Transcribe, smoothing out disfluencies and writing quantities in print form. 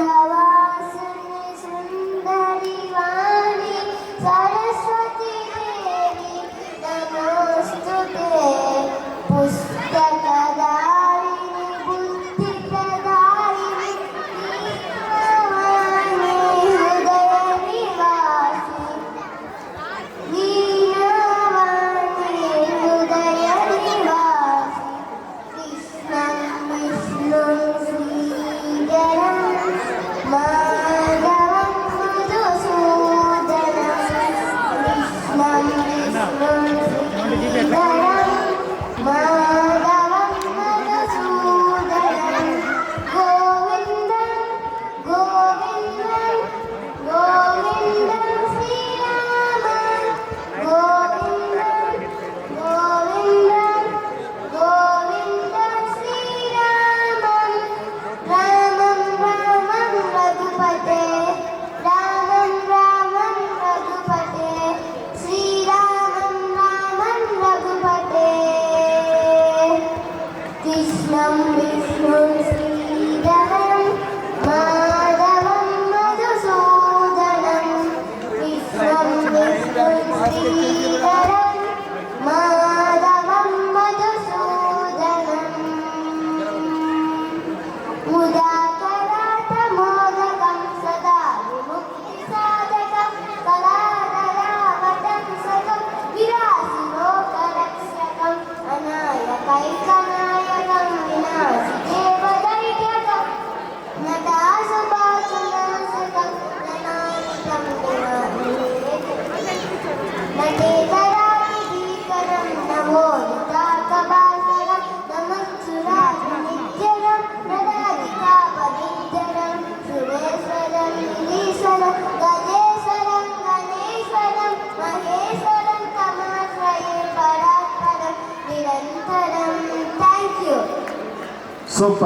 अम्बुजवासिनी सुंदरी वाणी सरस्वती देवी नमोस्तुते पुस्तकधारिणी बुद्धिप्रदायिनी वीणावाणी हृदय निवासी वीणावाणी हृदय निवासी कृष्णं विष्णुं श्रीधरं माधवं मधुसूदनं कृष्णं विष्णुं श्रीधरं माधवं मधुसूदनं गोविन्दं गोविन्दं गोविन्दं श्रीरामं गोविन्दं गोविन्दं गोविन्दं श्रीरामं रामं रामं रघुपते रामं रामं रघुपते श्रीरामं रामं रघुपते कृष्णं विष्णुं श्रीधरं माधवं मधुसूदनं कृष्णं विष्णुं श्रीधरं माधवं मधुसूदनम् मुदाकराटमोदकं सदा विमुक्तिसाधकं कलाधरावतं सदं विरासिलोकरक्षकम् अनायकैकनायकं विनाशिदेवदैत्यकं नटासुभासुनाशकं ननामितं नटेतरादिभीकरं नवोदिताकभासरं नमच्छुरादिनित्यनं नदादिकापदित्यनं सुरेश्वरं गिरीश्वरं गजेश्वरं गणेश्वरं महेश्वरं तमाश्रये परात्परं निरन्तरं. Thank you. Super.